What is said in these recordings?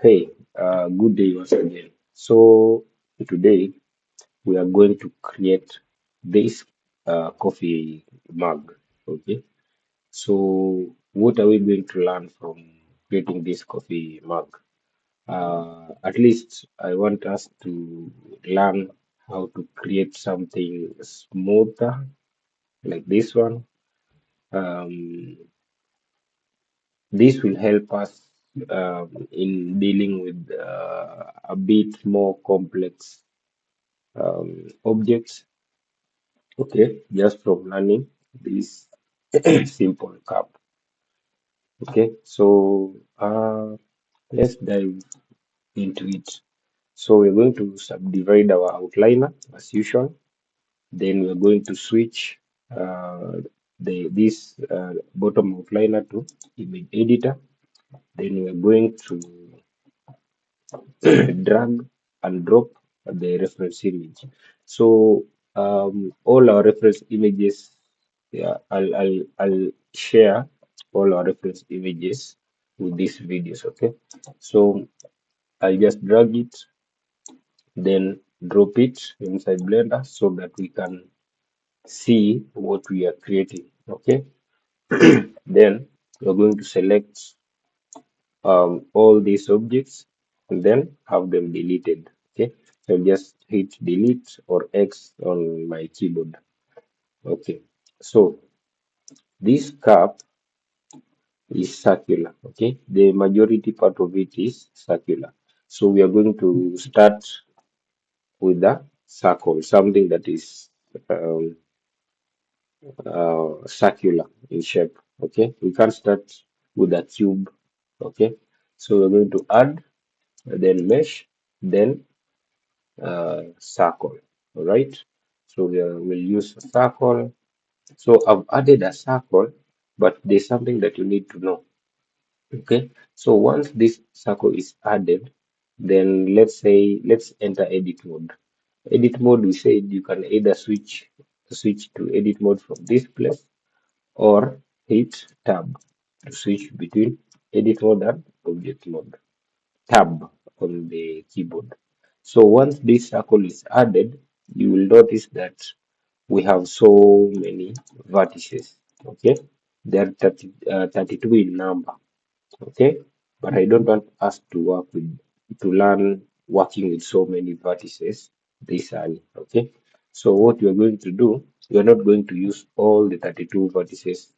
Hey, good day once again. So today we are going to create this coffee mug. Okay. So what are we going to learn from creating this coffee mug? At least I want us to learn how to create something smoother like this one. Um, this will help us in dealing with a bit more complex objects. Okay, just from learning this simple cup. Okay, so let's dive into it. So we're going to subdivide our outliner as usual. Then we're going to switch this bottom outliner to image editor. Then we're going to drag and drop the reference image. So all our reference images, yeah, I'll share all our reference images with these videos. Okay, so I'll just drag it, then drop it inside Blender so that we can see what we are creating. Okay, then we're going to select all these objects and then have them deleted. Okay, so just hit delete or X on my keyboard. Okay, so this cup is circular. Okay, the majority part of it is circular. So we are going to start with the circle, something that is circular in shape. Okay, we can start with a cube. Okay, so we're going to add, then mesh, then circle. All right, so we'll use a circle. So I've added a circle, but there's something that you need to know. Okay, so once this circle is added, then let's enter edit mode. Edit mode, we said you can either switch to edit mode from this place or hit tab to switch between edit mode and object mode. Tab on the keyboard. So once this circle is added, you will notice that we have so many vertices. Okay, there are 32 in number. Okay, but I don't want us to learn working with so many vertices this early. Okay, so what you're going to do, you're not going to use all the 32 vertices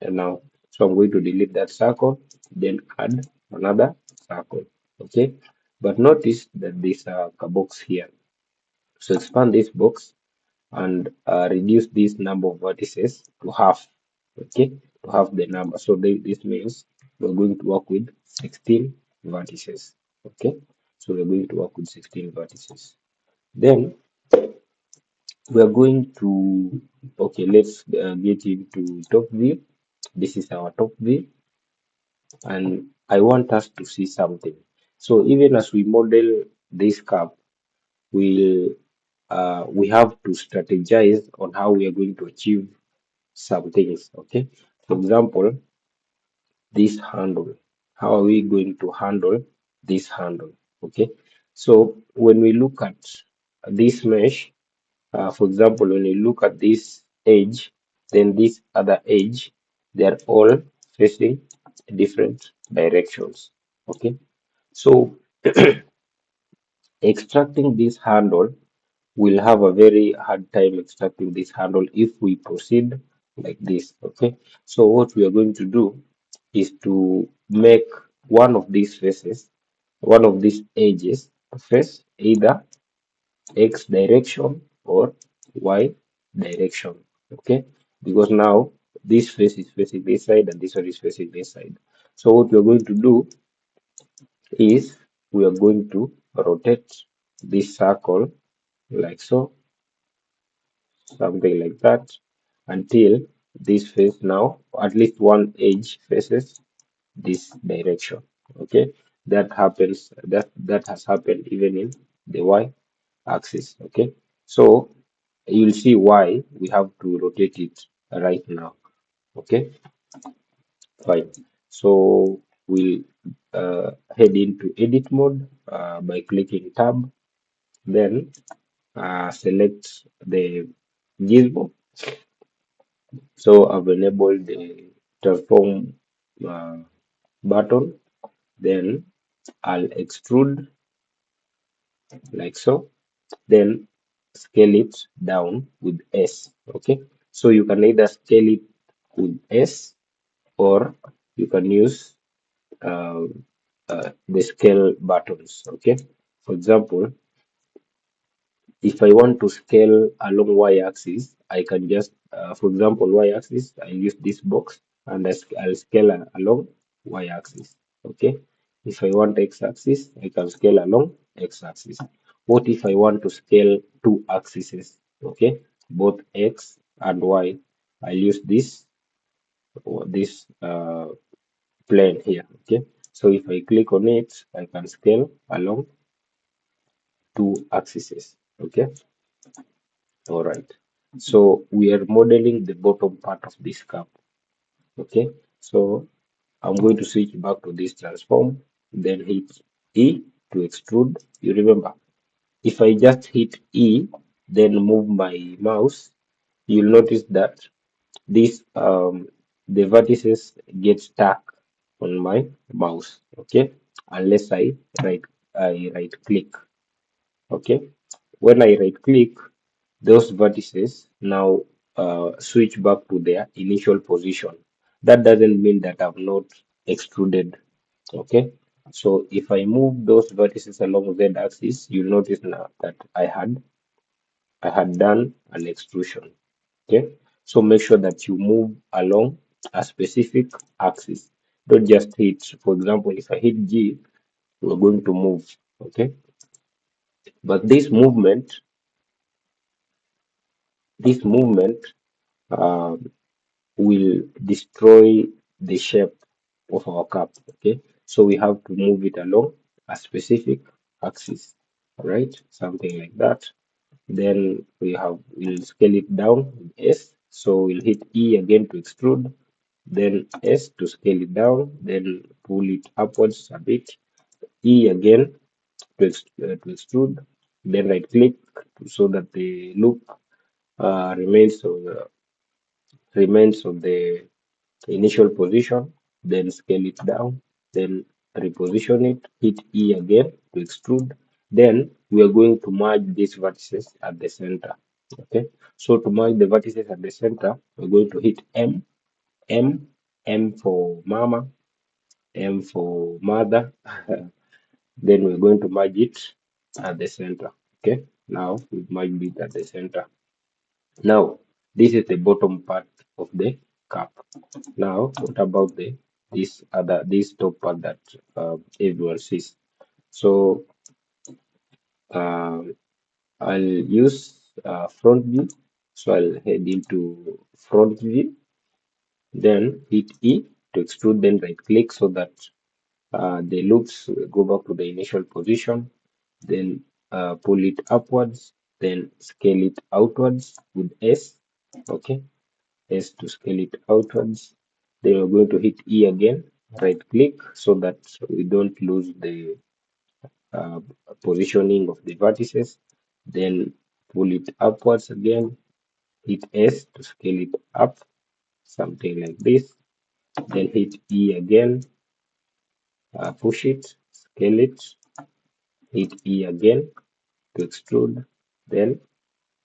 now. So I'm going to delete that circle, then add another circle. Okay, but notice that there's a box here. So expand this box and reduce this number of vertices to half. Okay, to half the number. So this means we're going to work with 16 vertices. Okay, so we're going to work with 16 vertices. Then we're going to, okay, let's get into top view. This is our top view, and I want us to see something. So even as we model this cup, we have to strategize on how we are going to achieve some things. Okay, for example, this handle, how are we going to handle this handle? Okay, so when we look at this mesh, for example, when you look at this edge, then this other edge, they are all facing different directions. Okay, so extracting this handle, we'll have a very hard time extracting this handle if we proceed like this. Okay, so what we are going to do is to make one of these faces, one of these edges face either X direction or Y direction. Okay, because now this face is facing this side and this one is facing this side. So what we're going to do is we are going to rotate this circle like so, something like that, until this face now at least one edge faces this direction. Okay, that has happened even in the Y axis. Okay, so you'll see why we have to rotate it right now. Okay, fine. So we'll head into edit mode by clicking tab, then select the gizmo. So I've enabled the transform uh, button, then I'll extrude like so, then scale it down with S. Okay, so you can either scale it with S, or you can use uh, the scale buttons. Okay, for example, if I want to scale along y-axis, I can just, for example, y-axis, I use this box and I'll scale along y-axis. Okay. If I want x-axis, I can scale along x-axis. What if I want to scale two axes? Okay, both x and y. I'll use this plane here. Okay. So if I click on it, I can scale along two axes. Okay. All right. So we are modeling the bottom part of this cup. Okay. So I'm going to switch back to this transform, then hit E to extrude. You remember, if I just hit E, then move my mouse, you'll notice that this the vertices get stuck on my mouse. Okay. Unless I right click. Okay. When I right click, those vertices now switch back to their initial position. That doesn't mean that I've not extruded. Okay, so if I move those vertices along z axis, you'll notice now that I had done an extrusion. Okay, so make sure that you move along a specific axis. Don't just hit. For example, if I hit G, we're going to move. Okay, but this movement uh, will destroy the shape of our cup. Okay, so we have to move it along a specific axis. All right, something like that. Then we'll scale it down with S. So we'll hit E again to extrude, then S to scale it down, then pull it upwards a bit, E again to extrude, then right click so that the loop remains of the initial position, then scale it down, then reposition it, hit E again to extrude. Then we are going to merge these vertices at the center. Okay, so to merge the vertices at the center, we're going to hit M for mama, M for mother. Then we're going to merge it at the center. Okay, now we've merged it at the center. Now, this is the bottom part of the cup. Now, what about this top part that everyone sees? So, uh, I'll use front view. So I'll head into front view, then hit E to extrude, then right click so that the loops go back to the initial position, then pull it upwards, then scale it outwards with S. Okay, S to scale it outwards. Then we're going to hit E again, right click so that we don't lose the uh, positioning of the vertices. Then pull it upwards again, hit S to scale it up, something like this. Then hit E again, push it, scale it, hit E again to extrude, then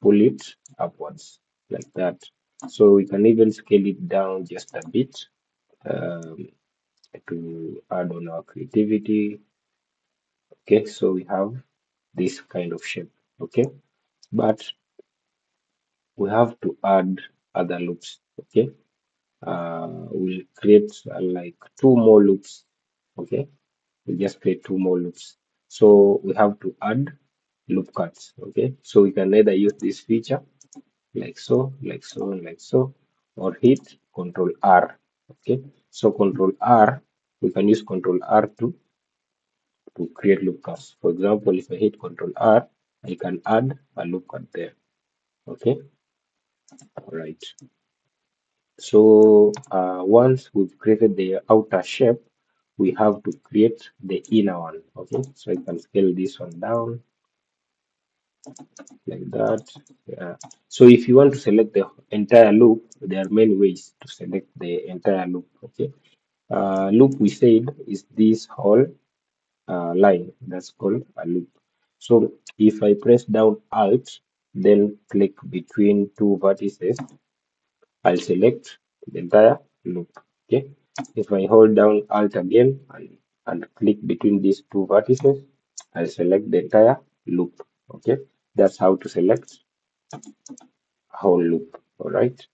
pull it upwards like that. So we can even scale it down just a bit. Um, to add on our creativity. Okay, so we have this kind of shape. Okay, but we have to add other loops. Okay, we'll create like two more loops. Okay, we just create two more loops. So we have to add loop cuts. Okay, so we can either use this feature like so, like so, like so, or hit Control R. Okay, so Control R, we can use Control R to create loop cuts. For example, if I hit Control R, I can add a loop cut there. Okay, all right. So once we've created the outer shape, we have to create the inner one. Okay, so I can scale this one down like that. Yeah. So if you want to select the entire loop, there are many ways to select the entire loop. Okay, loop we said is this whole line that's called a loop. So if I press down Alt, then click between two vertices, I'll select the entire loop. Okay. If I hold down Alt again and click between these two vertices, I'll select the entire loop. Okay. That's how to select a whole loop. All right.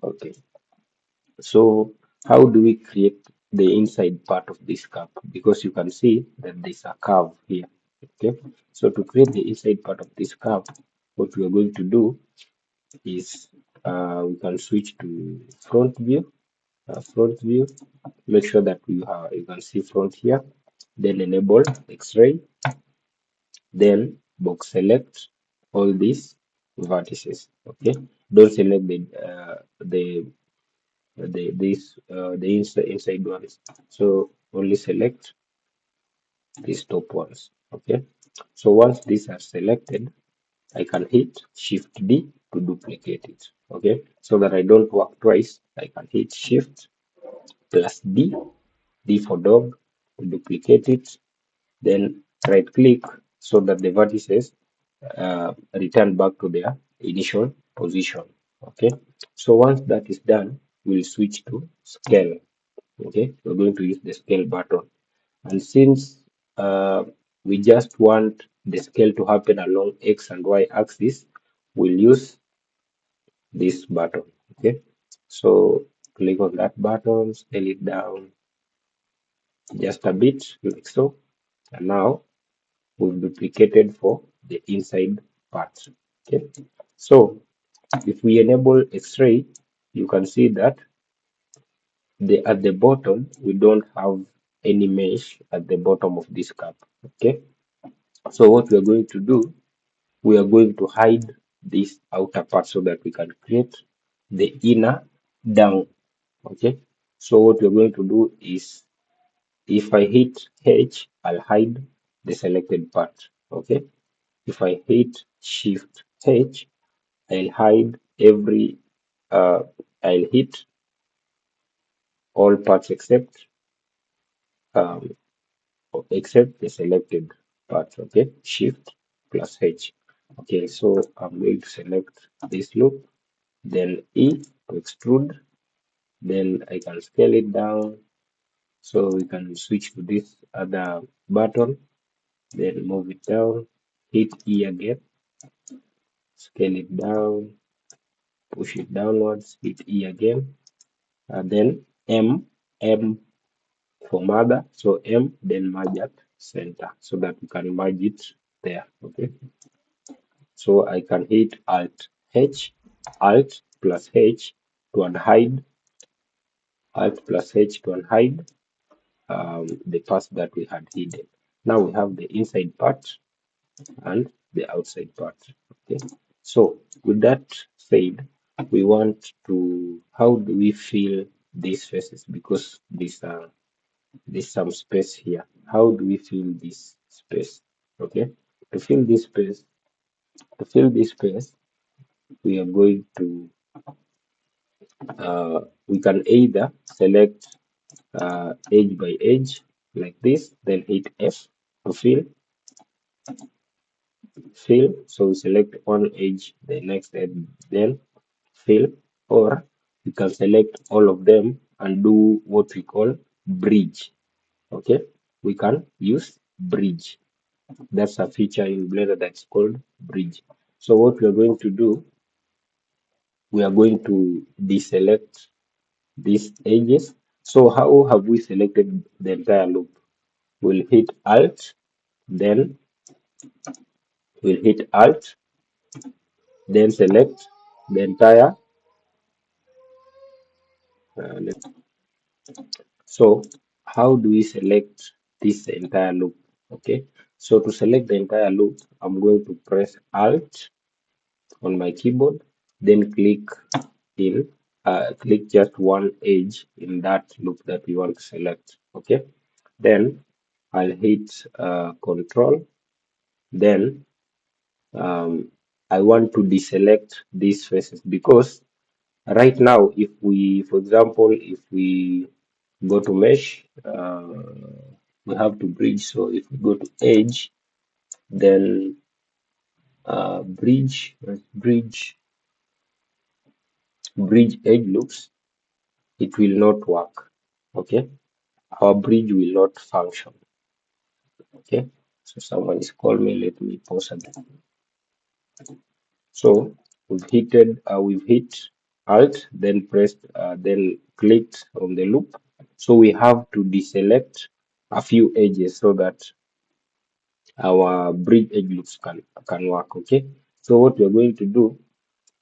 Okay. So how do we create the inside part of this cup? Because you can see that there's a curve here. Okay. So to create the inside part of this cup, what we are going to do is we can switch to front view. Front view. Make sure that you can see front here. Then enable X-ray. Then box select all these vertices. Okay. Don't select the inside ones. So only select these top ones. Okay. So once these are selected, I can hit Shift D to duplicate it. Okay. So that I don't work twice, I can hit Shift plus D, D for dog, to duplicate it. Then right click so that the vertices return back to their initial position. Okay. So once that is done, we'll switch to scale. Okay, we're going to use the scale button. And since we just want the scale to happen along X and Y axis, we'll use this button. Okay, so click on that button, scale it down just a bit, like so. And now we've duplicated for the inside part. Okay, so if we enable X-ray, you can see that at the bottom we don't have any mesh at the bottom of this cup. Okay, so what we are going to do, we are going to hide this outer part so that we can create the inner down. Okay, so what we're going to do is if I hit H, I'll hide the selected part. Okay, if I hit Shift H, I'll hide every I'll hit all parts um, except the selected part. Okay, Shift plus H. Okay, so I'm going to select this loop, then E to extrude, then I can scale it down. So we can switch to this other button, then move it down, hit E again, scale it down, push it downwards, hit E again, and then M for mother, so M, then merge at center so that we can merge it there. Okay, so I can hit Alt H, Alt plus H to unhide, Alt plus H to unhide the parts that we had hidden. Now we have the inside part and the outside part. Okay, so with that said, we want to, how do we fill these faces? Because there's some space here. How do we fill this space? Okay, to fill this space, to fill this space, we are going to we can either select edge by edge like this, then hit F to fill. So we select one edge, the next edge, then fill, or we can select all of them and do what we call bridge. Okay, we can use bridge. That's a feature in Blender that's called bridge. So what we are going to do, we are going to deselect these edges. So how have we selected the entire loop? We'll hit Alt, then we'll hit Alt, then select the entire. So how do we select this entire loop? Okay, so to select the entire loop, I'm going to press Alt on my keyboard, then click in click just one edge in that loop that we want to select. Okay, then I'll hit Control. Then I want to deselect these faces because right now, if we, for example, if we go to mesh, we have to bridge. So if we go to edge, then bridge edge loops, it will not work. Okay, our bridge will not function. Okay, so someone is calling me. Let me pause again. So we've hit Alt, then pressed, then clicked on the loop. So we have to deselect a few edges so that our bridge edge loops can work. Okay. So what we're going to do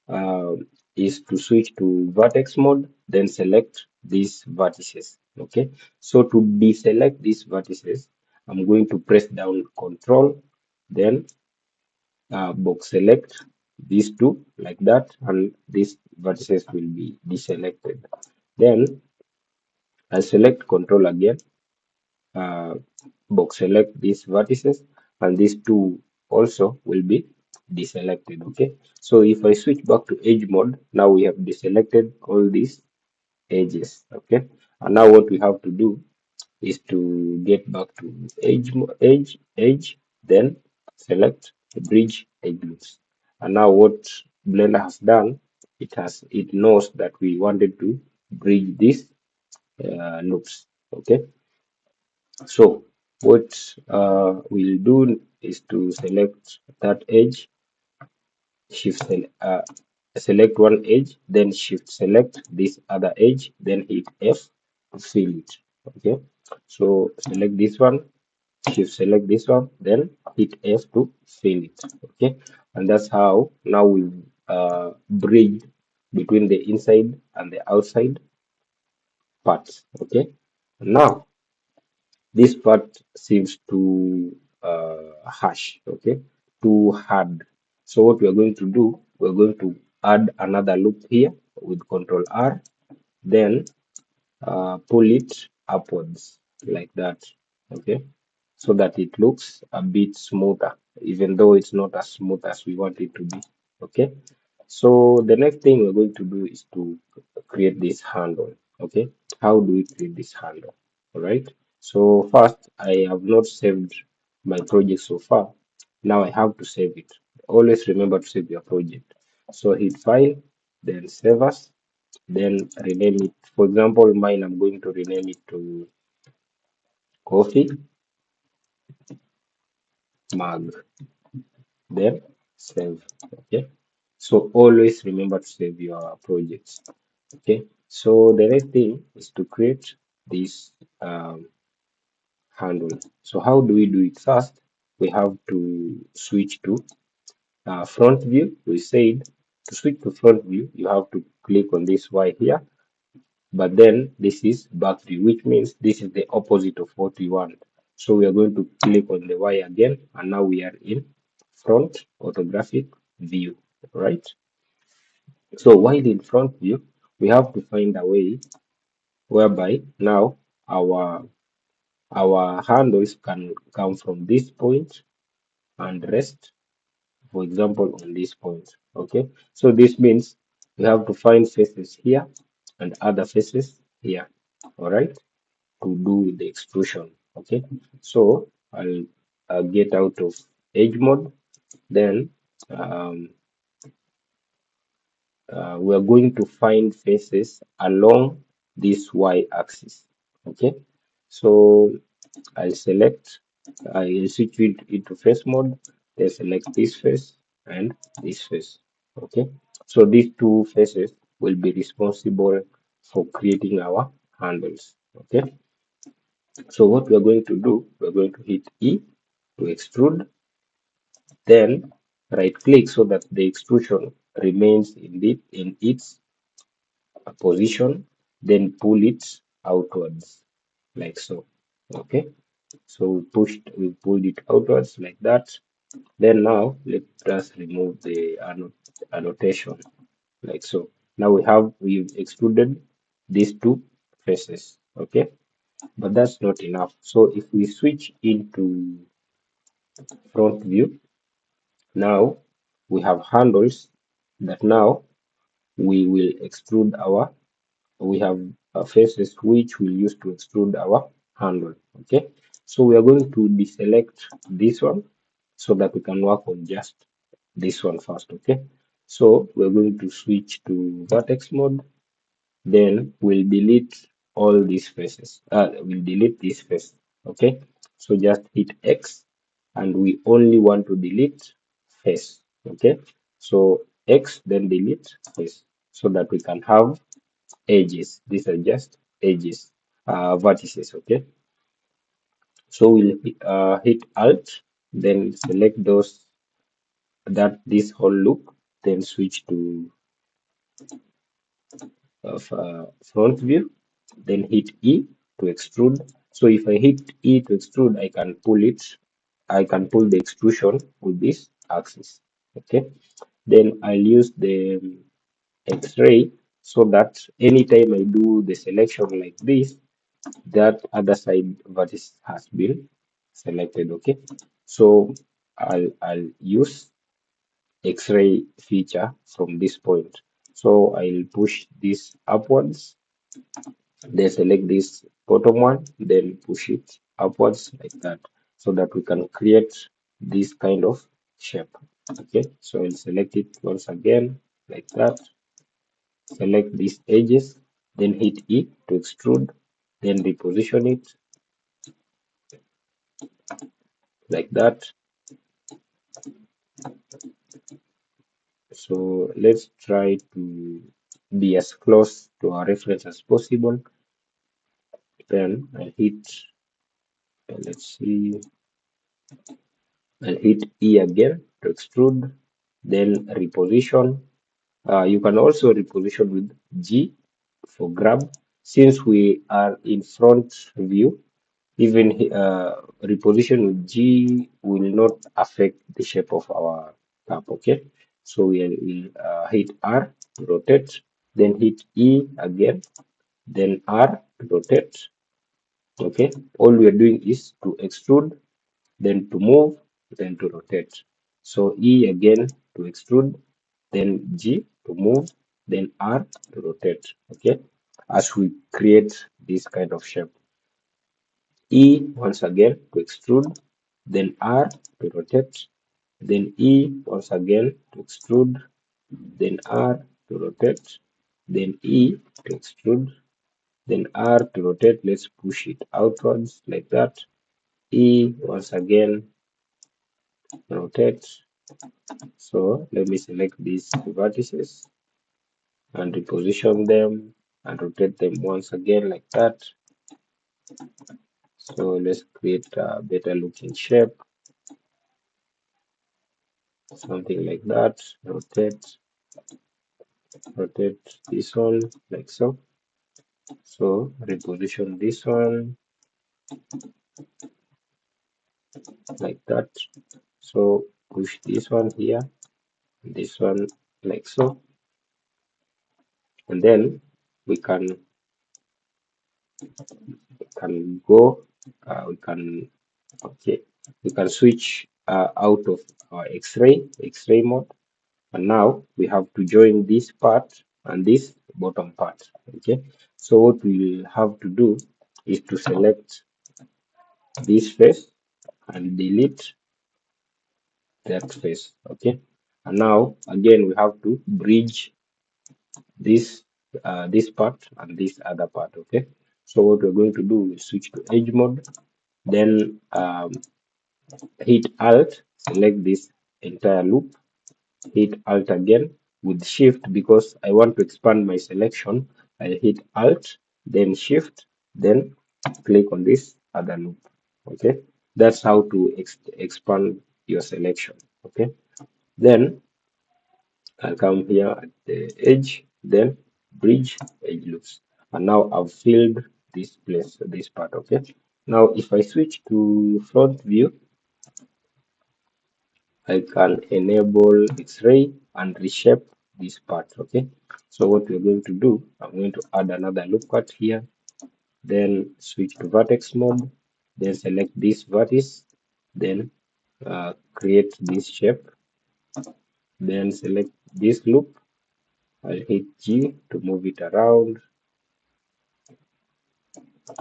uh, is to switch to vertex mode, then select these vertices. Okay. So to deselect these vertices, I'm going to press down Control, then box select these two like that, and these vertices will be deselected. Then I'll select Control again, uh, box select these vertices, and these two also will be deselected. Okay, so if I switch back to edge mode, now we have deselected all these edges. Okay, and now what we have to do is to get back to edge, then select the bridge edge loops. And now what Blender has done, it knows that we wanted to bridge these loops. Okay, so what we'll do is to select that edge, select one edge, then shift select this other edge, then hit F to fill it. Okay, so select this one, shift select this one, then hit F to fill it. Okay, and that's how now we bridge between the inside and the outside parts. Okay, now this part seems too harsh, okay, too hard. So what we are going to do, we're going to add another loop here with Control R, then pull it upwards like that, okay, so that it looks a bit smoother, even though it's not as smooth as we want it to be, okay. So the next thing we're going to do is to create this handle. Okay, how do we create this handle? All right. So first, I have not saved my project so far. Now I have to save it. Always remember to save your project. So hit File, then Save As, then rename it. For example, mine, I'm going to rename it to Coffee Mug. Then save. Okay. So always remember to save your projects. Okay, so the next thing is to create this handle. So how do we do it? First, we have to switch to front view. We said to switch to front view, you have to click on this Y here, but then this is back view, which means this is the opposite of what we want. So we are going to click on the Y again, and now we are in front orthographic view, right? So while in front view, we have to find a way whereby now our our handles can come from this point and rest, for example, on this point. Okay, so this means we have to find faces here and other faces here, all right, to do the extrusion. Okay, so I'll get out of edge mode, then um, we are going to find faces along this y-axis. Okay, so I'll switch it into face mode, then select this face and this face. Okay, so these two faces will be responsible for creating our handles. Okay, so what we're going to do, we're going to hit E to extrude, then right click so that the extrusion remains in its position, then pull it outwards like so. Okay, so we pulled it outwards like that. Then now let us remove the annotation like so. Now we've extruded these two faces, okay? But that's not enough. So if we switch into front view, now we have handles that now we will extrude our, we have faces which we'll use to extrude our handle, okay? So we are going to deselect this one so that we can work on just this one first, okay? So we're going to switch to vertex mode, then we'll delete all these faces. We'll delete this face, okay? So just hit X and we only want to delete face, okay? So X, then delete face so that we can have edges. These are just edges, vertices, okay? So we'll hit Alt, then select those, that this whole loop, then switch to front view, then hit E to extrude. So if I hit E to extrude, I can pull it. I can pull the extrusion with this axis. Okay. Then I'll use the X-ray so that anytime I do the selection like this, that other side vertex has been selected. Okay. So I'll use X-ray feature from this point. So I'll push this upwards, then select this bottom one, then push it upwards like that, so that we can create this kind of shape. Okay, so I'll select it once again like that, select these edges, then hit E to extrude, then reposition it like that. So let's try to be as close to our reference as possible. Then I hit, let's see, I'll hit E again to extrude, then reposition. You can also reposition with G for grab. Since we are in front view, even reposition with G will not affect the shape of our cap, okay? So we'll hit R to rotate, then hit E again, then R to rotate, okay? All we are doing is to extrude, then to move, then to rotate. So E again to extrude, then G to move, then R to rotate, okay? As we create this kind of shape. E once again to extrude, then R to rotate, then E once again to extrude, then R to rotate, then E to extrude, then R to rotate. Let's push it outwards like that. E once again rotate. So let me select these vertices and reposition them and rotate them once again like that. So let's create a better looking shape, something like that. Rotate this one like so. So reposition this one like that. So push this one here, this one like so, and then we can go. We can, okay, we can switch out of our X-ray mode, and now we have to join this part and this bottom part. Okay, so what we'll have to do is to select this face and delete that face. Okay, and now again we have to bridge this this part and this other part. Okay, so what we're going to do is switch to edge mode, then hit Alt, select this entire loop, hit Alt again with Shift because I want to expand my selection. I'll hit Alt, then Shift, then click on this other loop. Okay, that's how to expand your selection. Okay, then I'll come here at the edge, then bridge edge loops, and now I've filled this place, this part. Okay, now if I switch to front view, I can enable X-ray and reshape this part. Okay, so what we're going to do, I'm going to add another loop cut here, then switch to vertex mode, then select this vertex, then create this shape, then select this loop. I'll hit G to move it around.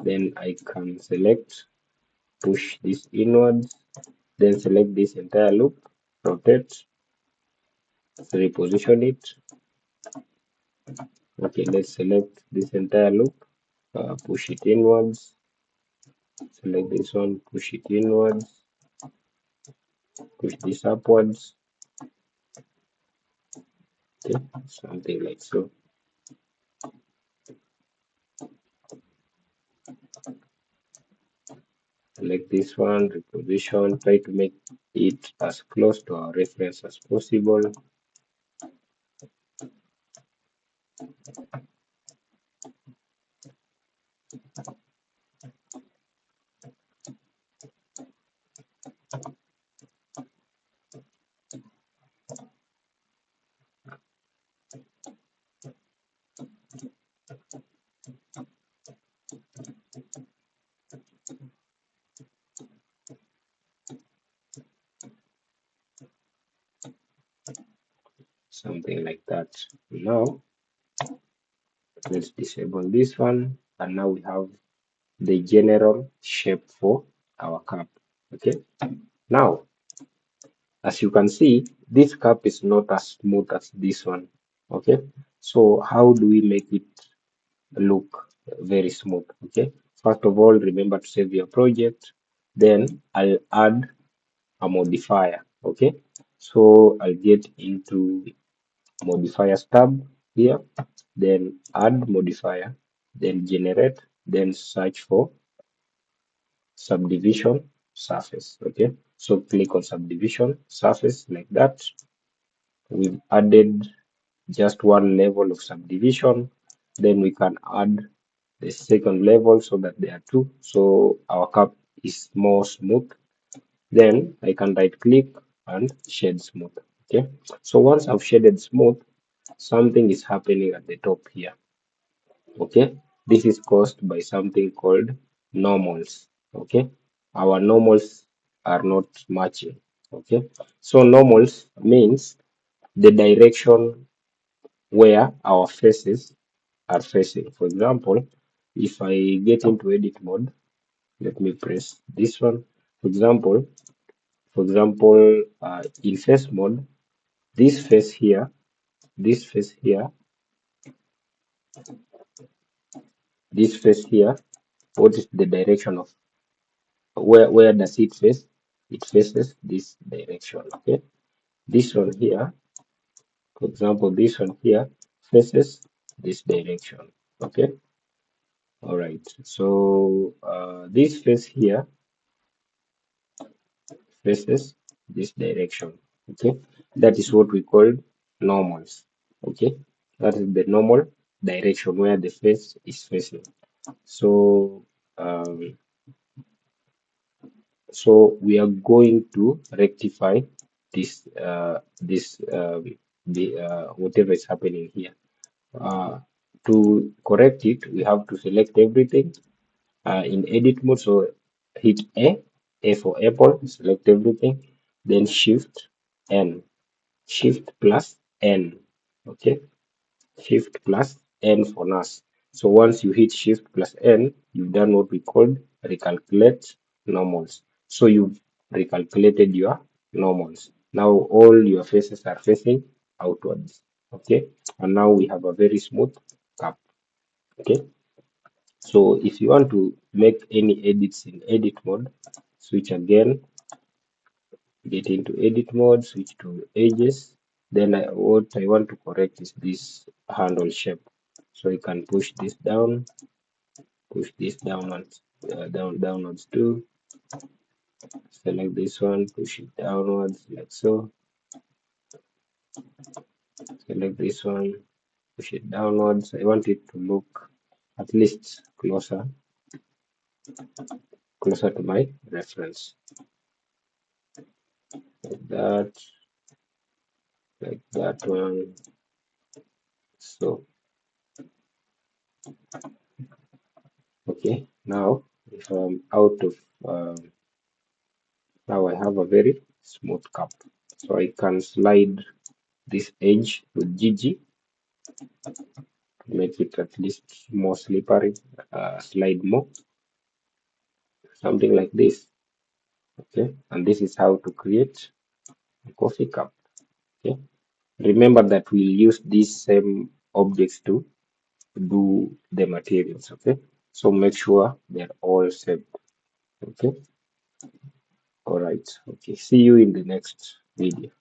Then I can select, push this inwards, then select this entire loop, rotate, reposition it. Okay, let's select this entire loop, push it inwards, select this one, push it inwards, push this upwards. Okay, something like so. Select this one, reposition, try to make it as close to our reference as possible. Something like that. Now, let's disable this one. And now we have the general shape for our cup. Okay. Now, as you can see, this cup is not as smooth as this one. Okay. So how do we make it look very smooth? Okay. First of all, remember to save your project. Then I'll add a modifier. Okay. So I'll get into modifiers tab here, then add modifier, then generate, then search for subdivision surface. Okay, so click on subdivision surface like that. We've added just one level of subdivision, then we can add the second level so that there are two, so our cup is more smooth. Then I can right click and shade smooth. Okay, so once I've shaded smooth, something is happening at the top here. Okay, this is caused by something called normals. Okay, our normals are not matching. Okay, so normals means the direction where our faces are facing. For example, if I get into edit mode, let me press this one. For example, in face mode, this face here, this face here, this face here, what is the direction of where does it face? It faces this direction. Okay, this one here, for example, this one here faces this direction. Okay, all right, so this face here faces this direction. Okay, that is what we call normals. Okay, that is the normal direction where the face is facing. So um, so we are going to rectify this the whatever is happening here. Uh, to correct it, we have to select everything in edit mode. So hit A for apple, select everything, then Shift N, Shift plus N. Okay, Shift plus N for NAS. So once you hit Shift plus N, you've done what we called recalculate normals. So you've recalculated your normals. Now all your faces are facing outwards. Okay, and now we have a very smooth cup. Okay, so if you want to make any edits in edit mode, switch again, get into edit mode, switch to edges. Then what I want to correct is this handle shape. So you can push this downwards, downwards too. Select this one, push it downwards like so. Select this one, push it downwards. I want it to look at least closer to my reference. Like that one. So okay, now if I'm out of now I have a very smooth cup, so I can slide this edge with GG, make it at least more slippery, slide more, something like this. Okay, and this is how to create a coffee cup. Okay, remember that we'll use these same objects to do the materials. Okay, so make sure they're all saved. Okay, all right. Okay, see you in the next video.